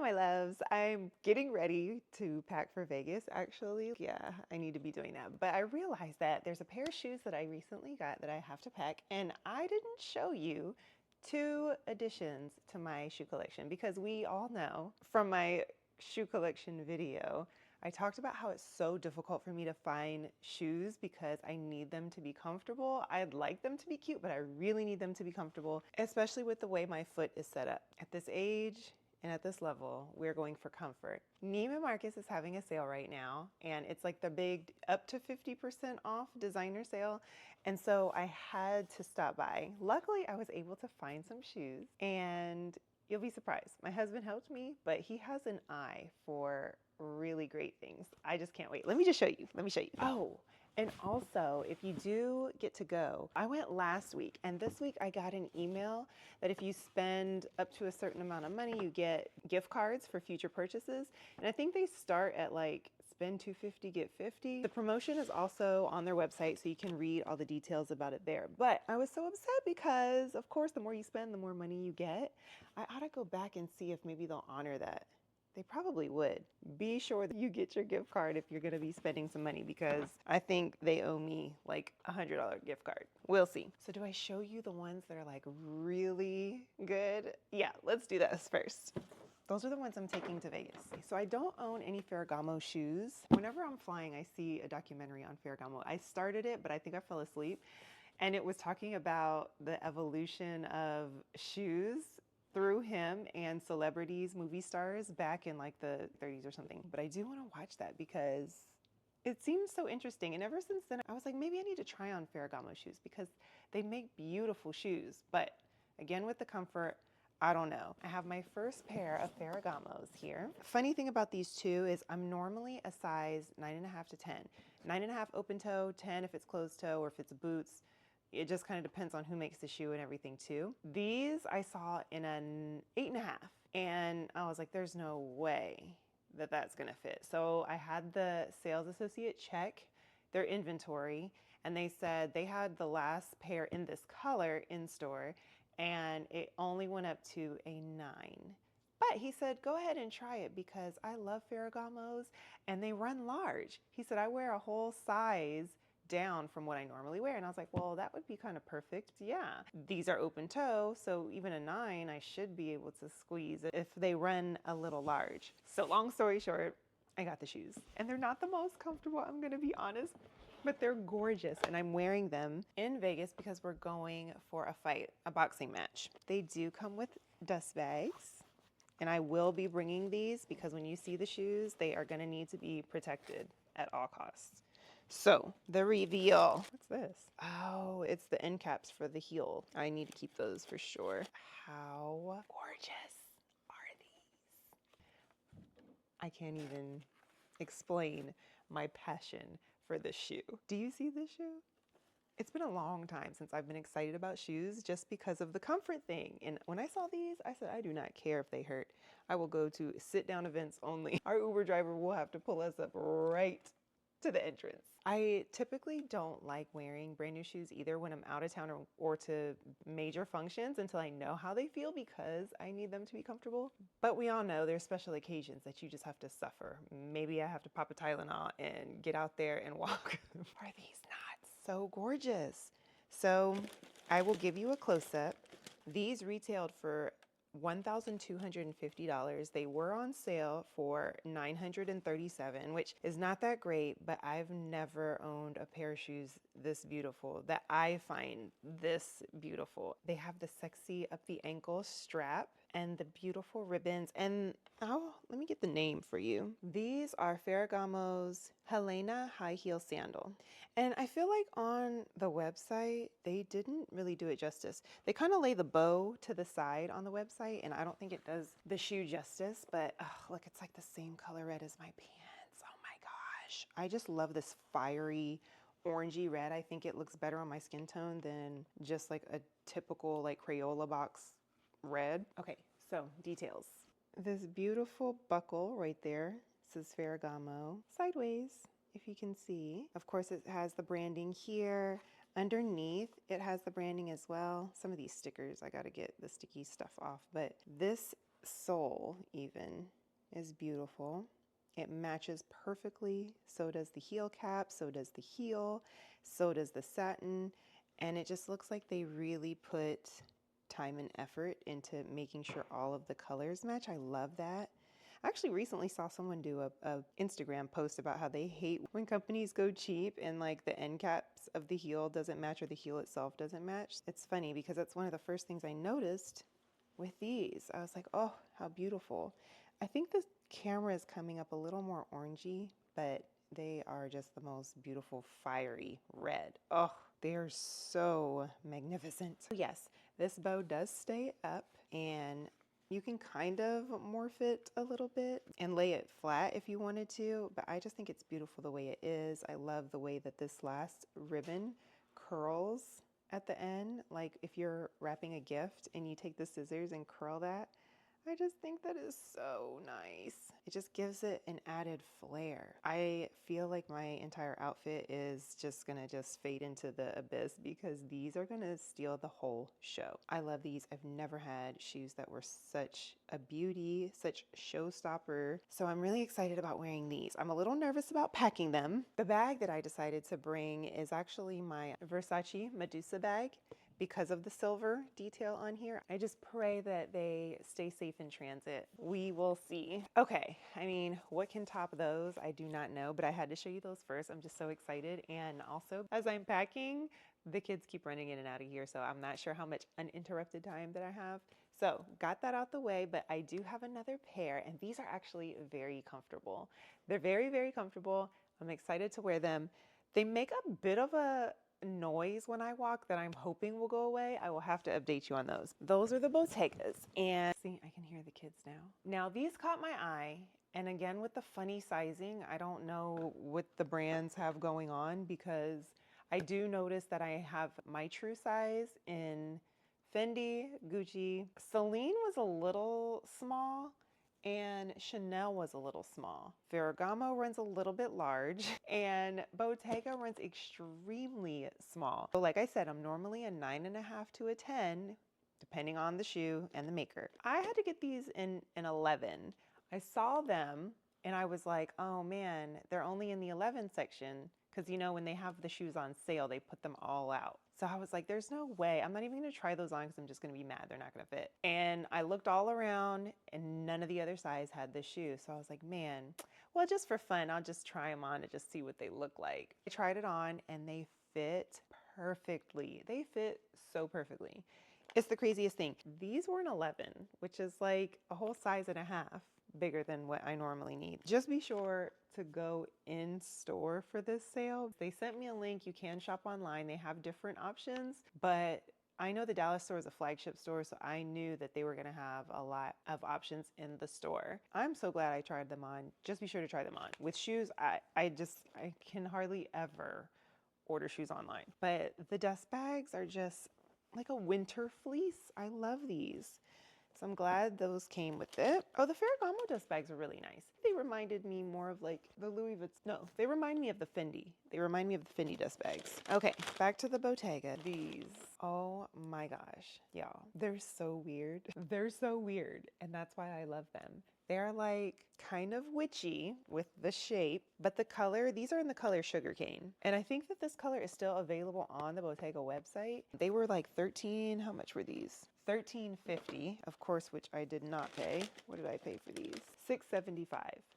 my loves. I'm getting ready to pack for Vegas, actually. Yeah, I need to be doing that. But I realized that there's a pair of shoes that I recently got that I have to pack, and I didn't show you two additions to my shoe collection because we all know from my shoe collection video, I talked about how it's so difficult for me to find shoes because I need them to be comfortable. I'd like them to be cute, but I really need them to be comfortable, especially with the way my foot is set up. At this age and at this level, we're going for comfort. Neiman Marcus is having a sale right now, and it's like the big up to 50% off designer sale. And so I had to stop by. Luckily, I was able to find some shoes, and you'll be surprised. My husband helped me, but he has an eye for really great things. I just can't wait. Let me just show you. Let me show you. Oh, and also, if you do get to go, I went last week, and this week I got an email that if you spend up to a certain amount of money, you get gift cards for future purchases. And I think they start at like spend $250, get $50. The promotion is also on their website, so you can read all the details about it there. But I was so upset because, of course, the more you spend, the more money you get. I ought to go back and see if maybe they'll honor that. They probably would. Be sure that you get your gift card if you're gonna be spending some money because I think they owe me like a $100 gift card. We'll see. So do I show you the ones that are like really good? Yeah, let's do this first. Those are the ones I'm taking to Vegas. So I don't own any Ferragamo shoes. Whenever I'm flying, I see a documentary on Ferragamo. I started it, but I think I fell asleep. And it was talking about the evolution of shoes through him and celebrities, movie stars back in like the 30s or something. But I do want to watch that because it seems so interesting. And ever since then, I was like, maybe I need to try on Ferragamo shoes because they make beautiful shoes. But again, with the comfort, I don't know. I have my first pair of Ferragamos here. Funny thing about these two is I'm normally a size 9.5 to 10. 9.5 open toe, 10 if it's closed toe or if it's boots. It just kind of depends on who makes the shoe and everything too. These I saw in an 8.5 and I was like, there's no way that that's gonna fit. So I had the sales associate check their inventory and they said they had the last pair in this color in store and it only went up to a 9. But he said, go ahead and try it because I love Ferragamos and they run large. He said, I wear a whole size down from what I normally wear. And I was like, well, that would be kind of perfect. Yeah, these are open toe, so even a 9, I should be able to squeeze it if they run a little large. So long story short, I got the shoes and they're not the most comfortable, I'm gonna be honest, but they're gorgeous. And I'm wearing them in Vegas because we're going for a fight, a boxing match. They do come with dust bags. And I will be bringing these because when you see the shoes, they are gonna need to be protected at all costs. So the reveal, what's this? Oh, it's the end caps for the heel. I need to keep those for sure. How gorgeous are these? I can't even explain my passion for this shoe. Do you see this shoe? It's been a long time since I've been excited about shoes just because of the comfort thing. And when I saw these, I said, I do not care if they hurt. I will go to sit down events only. Our Uber driver will have to pull us up right to the entrance. I typically don't like wearing brand new shoes either when I'm out of town or to major functions until I know how they feel because I need them to be comfortable. But we all know there's special occasions that you just have to suffer. Maybe I have to pop a Tylenol and get out there and walk. Are these not so gorgeous? So I will give you a close-up. These retailed for $1,250. They were on sale for $937, which is not that great, but I've never owned a pair of shoes this beautiful that I find this beautiful. They have the sexy up the ankle strap and the beautiful ribbons. And oh, let me get the name for you. These are Ferragamo's Helena high heel sandal. And I feel like on the website, they didn't really do it justice. They kind of lay the bow to the side on the website, and I don't think it does the shoe justice, but oh, look, it's like the same color red as my pants. Oh my gosh. I just love this fiery orangey red. I think it looks better on my skin tone than just like a typical like Crayola box red. Okay, so details. This beautiful buckle right there says Ferragamo sideways, if you can see. Of course, it has the branding here. Underneath, it has the branding as well. Some of these stickers, I gotta get the sticky stuff off, but this sole even is beautiful. It matches perfectly. So does the heel cap, so does the heel, so does the satin. And it just looks like they really put time and effort into making sure all of the colors match. I love that. I actually recently saw someone do a Instagram post about how they hate when companies go cheap and like the end caps of the heel doesn't match or the heel itself doesn't match. It's funny because that's one of the first things I noticed with these. I was like, oh, how beautiful. I think the camera is coming up a little more orangey, but they are just the most beautiful fiery red. Oh, they are so magnificent. Yes, this bow does stay up and you can kind of morph it a little bit and lay it flat if you wanted to, but I just think it's beautiful the way it is. I love the way that this last ribbon curls at the end. Like if you're wrapping a gift and you take the scissors and curl that, I just think that is so nice. It just gives it an added flair. I feel like my entire outfit is just gonna just fade into the abyss because these are gonna steal the whole show. I love these. I've never had shoes that were such a beauty, such showstopper. So I'm really excited about wearing these. I'm a little nervous about packing them. The bag that I decided to bring is actually my Versace Medusa bag. Because of the silver detail on here, I just pray that they stay safe in transit. We will see. Okay, I mean, what can top those? I do not know, but I had to show you those first. I'm just so excited. And also, as I'm packing, the kids keep running in and out of here, so I'm not sure how much uninterrupted time that I have. So got that out the way, but I do have another pair, and these are actually very comfortable. They're very, very comfortable. I'm excited to wear them. They make a bit of a noise when I walk that I'm hoping will go away. I will have to update you on those. Those are the Bottegas, and see, I can hear the kids now. Now these caught my eye, and again with the funny sizing, I don't know what the brands have going on because I do notice that I have my true size in Fendi, Gucci. Celine was a little small, and Chanel was a little small. Ferragamo runs a little bit large, and Bottega runs extremely small. So like I said, I'm normally a 9.5 to a 10, depending on the shoe and the maker. I had to get these in an 11. I saw them and I was like, oh man, they're only in the 11 section. Because you know, when they have the shoes on sale, they put them all out. So I was like, there's no way. I'm not even gonna try those on because I'm just gonna be mad they're not gonna fit. And I looked all around and none of the other size had this shoe. So I was like, man, well, just for fun, I'll just try them on and just see what they look like. I tried it on and they fit perfectly. They fit so perfectly. It's the craziest thing. These were an 11, which is like a whole size and a half bigger than what I normally need. Just be sure to go in store for this sale. They sent me a link. You can shop online. They have different options, but I know the Dallas store is a flagship store, so I knew that they were going to have a lot of options in the store. I'm so glad I tried them on. Just be sure to try them on. With shoes, I can hardly ever order shoes online. But the dust bags are just like a winter fleece. I love these. So I'm glad those came with it. Oh, the Ferragamo dust bags are really nice. They reminded me more of like the Louis Vuitton. No, they remind me of the Fendi. They remind me of the Fendi dust bags. Okay, back to the Bottega. These, oh my gosh, y'all. They're so weird. They're so weird, and that's why I love them. They're like kind of witchy with the shape, but the color, these are in the color sugarcane. And I think that this color is still available on the Bottega website. They were like 13, how much were these? $13.50, of course, which I did not pay. What did I pay for these? $6.75.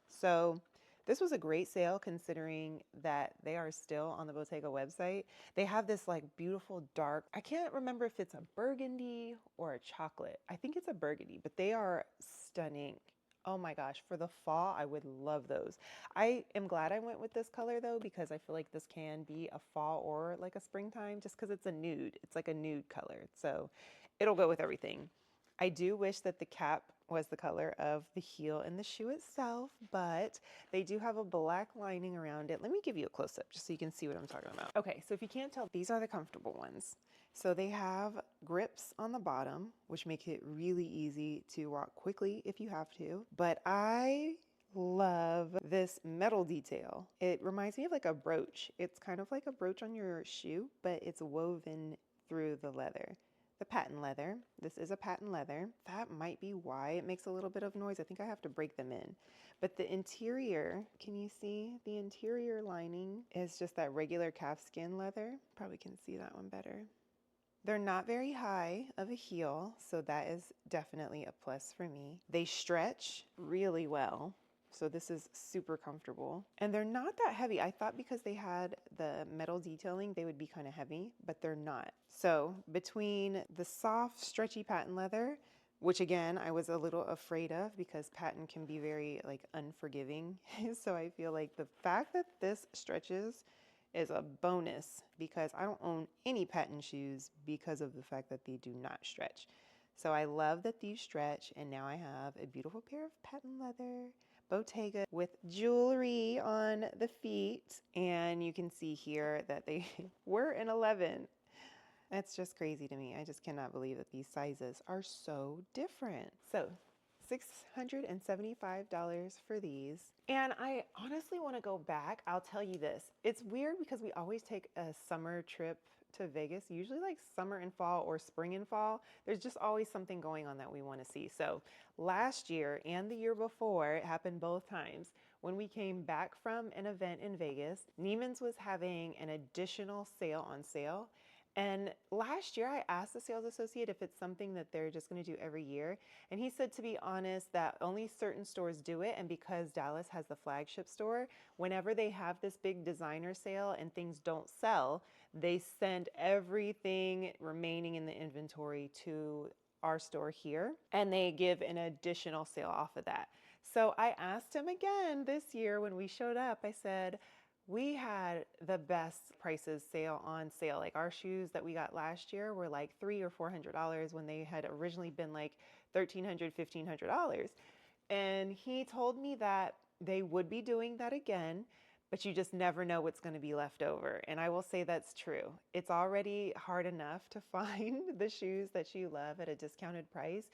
So this was a great sale considering that they are still on the Bottega website. They have this like beautiful dark, I can't remember if it's a burgundy or a chocolate. I think it's a burgundy, but they are stunning. Oh my gosh, for the fall, I would love those. I am glad I went with this color though, because I feel like this can be a fall or like a springtime just because it's a nude. It's like a nude color. So it'll go with everything. I do wish that the cap was the color of the heel and the shoe itself, but they do have a black lining around it. Let me give you a close-up just so you can see what I'm talking about. Okay, so if you can't tell, these are the comfortable ones. So they have grips on the bottom, which make it really easy to walk quickly if you have to. But I love this metal detail. It reminds me of like a brooch. It's kind of like a brooch on your shoe, but it's woven through the leather. the patent leather. This is a patent leather. That might be why it makes a little bit of noise. I think I have to break them in. But the interior, can you see? The interior lining is just that regular calfskin leather. Probably can see that one better. They're not very high of a heel, so that is definitely a plus for me. They stretch really well. So this is super comfortable. And they're not that heavy. I thought because they had the metal detailing, they would be kind of heavy, but they're not. So between the soft, stretchy patent leather, which again, I was a little afraid of because patent can be very like unforgiving. So I feel like the fact that this stretches is a bonus because I don't own any patent shoes because of the fact that they do not stretch. So I love that these stretch, and now I have a beautiful pair of patent leather Bottega with jewelry on the feet, and you can see here that they were an 11. That's just crazy to me. I just cannot believe that these sizes are so different. So $675 for these. And I honestly want to go back. I'll tell you this. It's weird because we always take a summer trip to Vegas, usually like summer and fall or spring and fall. There's just always something going on that we want to see. So last year and the year before, it happened both times. When we came back from an event in Vegas, Neiman's was having an additional sale on sale. And last year I asked the sales associate if it's something that they're just going to do every year. And he said, to be honest, that only certain stores do it. And because Dallas has the flagship store, whenever they have this big designer sale and things don't sell, they send everything remaining in the inventory to our store here, and they give an additional sale off of that. So I asked him again this year when we showed up, I said, we had the best prices on sale. Like our shoes that we got last year were like $300 or $400 when they had originally been like $1,300, $1,500. And he told me that they would be doing that again, but you just never know what's going to be left over. And I will say that's true. It's already hard enough to find the shoes that you love at a discounted price.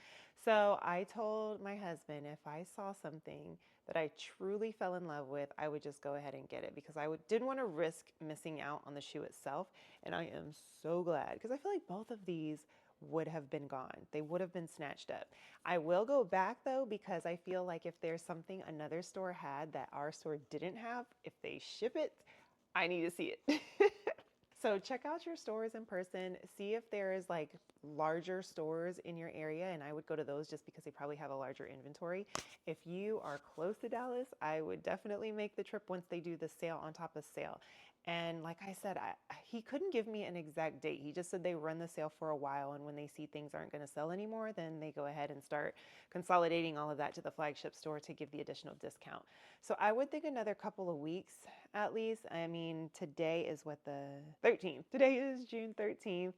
So I told my husband if I saw something that I truly fell in love with, I would just go ahead and get it because I didn't want to risk missing out on the shoe itself. And I am so glad because I feel like both of these would have been gone. They would have been snatched up. I will go back though, because I feel like if there's something another store had that our store didn't have, if they ship it, I need to see it. So check out your stores in person, see if there's like larger stores in your area, and I would go to those just because they probably have a larger inventory. If you are close to Dallas, I would definitely make the trip once they do the sale on top of sale. And like I said, he couldn't give me an exact date. He just said they run the sale for a while, and when they see things aren't going to sell anymore, then they go ahead and start consolidating all of that to the flagship store to give the additional discount. So I would think another couple of weeks at least. I mean, today is what, the 13th. Today is June 13th.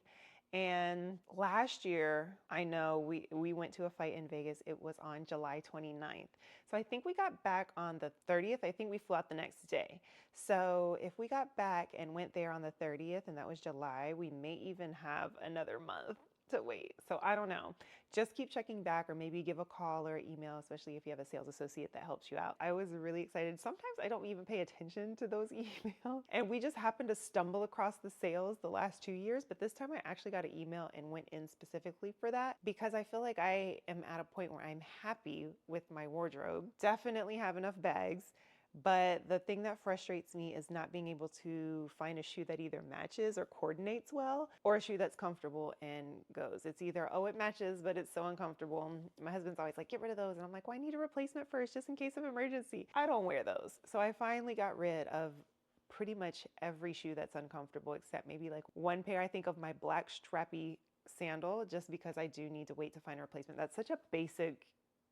And last year, I know we went to a fight in Vegas. It was on July 29th. So I think we got back on the 30th. I think we flew out the next day. So if we got back and went there on the 30th, and that was July, we may even have another month to wait. So I don't know. Just keep checking back, or maybe give a call or email, especially if you have a sales associate that helps you out. I was really excited. Sometimes I don't even pay attention to those emails. And we just happened to stumble across the sales the last 2 years, but this time I actually got an email and went in specifically for that because I feel like I am at a point where I'm happy with my wardrobe. Definitely have enough bags. But the thing that frustrates me is not being able to find a shoe that either matches or coordinates well, or a shoe that's comfortable and goes. It's either, oh, it matches, but it's so uncomfortable. My husband's always like, get rid of those. And I'm like, well, I need a replacement first, just in case of emergency. I don't wear those. So I finally got rid of pretty much every shoe that's uncomfortable, except maybe like one pair, I think, of my black strappy sandal, just because I do need to wait to find a replacement. That's such a basic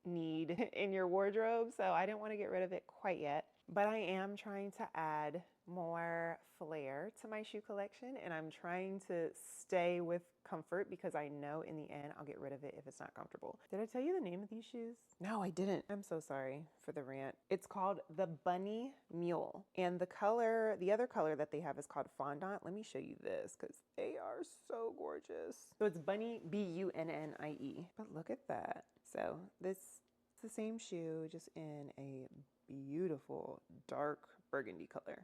need in your wardrobe, so I didn't want to get rid of it quite yet. But I am trying to add more flair to my shoe collection, and I'm trying to stay with comfort because I know in the end I'll get rid of it if it's not comfortable. Did I tell you the name of these shoes? No, I didn't. I'm so sorry for the rant. It's called the Bunnie Mule, and the other color that they have is called Fondant. Let me show you this because they are so gorgeous. So it's Bunnie, Bunnie. But look at that. So this is the same shoe, just in a beautiful dark burgundy color.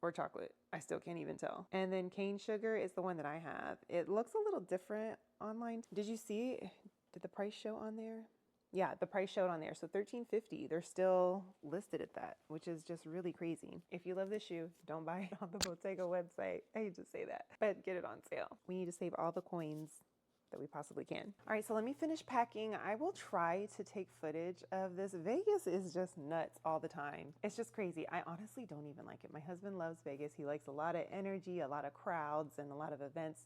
or chocolate. I still can't even tell. And then cane sugar is the one that I have. It looks a little different online. Did you see? Did the price show on there? Yeah, the price showed on there. So $13.50. They're still listed at that, which is just really crazy. If you love this shoe, don't buy it on the Bottega website. I hate to say that, but get it on sale. We need to save all the coins that we possibly can. All right, so let me finish packing. I will try to take footage of this. Vegas is just nuts all the time. It's just crazy. I honestly don't even like it. My husband loves Vegas. He likes a lot of energy, a lot of crowds, and a lot of events.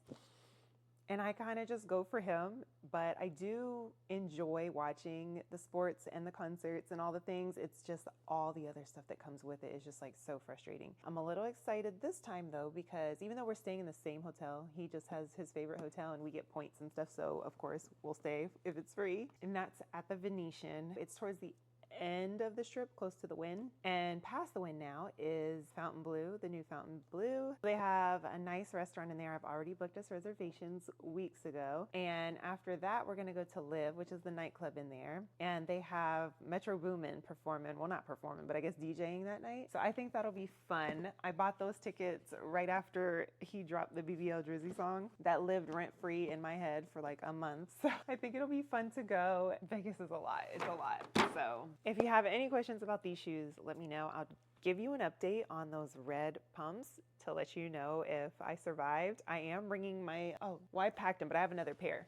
And I kind of just go for him, but I do enjoy watching the sports and the concerts and all the things. It's just all the other stuff that comes with it is just like so frustrating. I'm a little excited this time though, because even though we're staying in the same hotel, he just has his favorite hotel and we get points and stuff. So of course we'll stay if it's free. And that's at the Venetian. It's towards the end of the strip, close to the Wynn, and past the Wynn now is Fontainebleau, the new Fontainebleau. They have a nice restaurant in there. I've already booked us reservations weeks ago, and after that we're gonna go to Live, which is the nightclub in there, and they have Metro Boomin performing, well not performing, but I guess DJing that night. So I think that'll be fun. I bought those tickets right after he dropped the BBL Drizzy song that lived rent-free in my head for like a month. So I think it'll be fun to go. Vegas is a lot. It's a lot. So if you have any questions about these shoes, let me know. I'll give you an update on those red pumps to let you know if I survived. I am bringing my, I packed them, but I have another pair.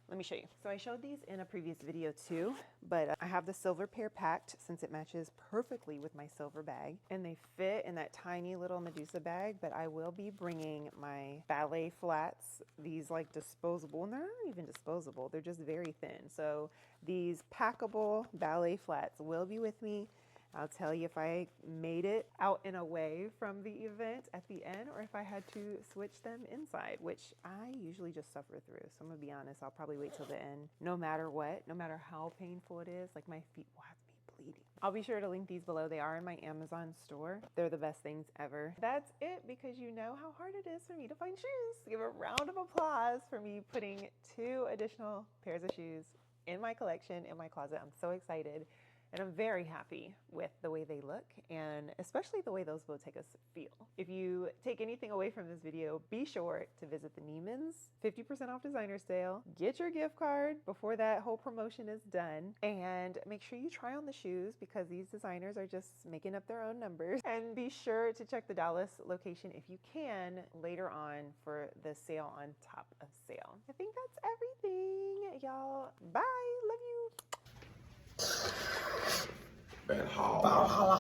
Let me show you. So I showed these in a previous video too, but I have the silver pair packed since it matches perfectly with my silver bag, and they fit in that tiny little Medusa bag, but I will be bringing my ballet flats, these like disposable, and they're not even disposable, they're just very thin. So these packable ballet flats will be with me. I'll tell you if I made it out and away from the event at the end or if I had to switch them inside, which I usually just suffer through. So I'm gonna be honest, I'll probably wait till the end, no matter what, no matter how painful it is, like my feet will have me bleeding. I'll be sure to link these below. They are in my Amazon store. They're the best things ever. That's it, because you know how hard it is for me to find shoes. Give a round of applause for me putting 2 additional pairs of shoes in my collection, in my closet. I'm so excited. And I'm very happy with the way they look and especially the way those Bottegas feel. If you take anything away from this video, be sure to visit the Neiman's 50% off designer sale. Get your gift card before that whole promotion is done. And make sure you try on the shoes because these designers are just making up their own numbers. And be sure to check the Dallas location if you can later on for the sale on top of sale. I think that's everything, y'all. Bye. Love you. Ben holla.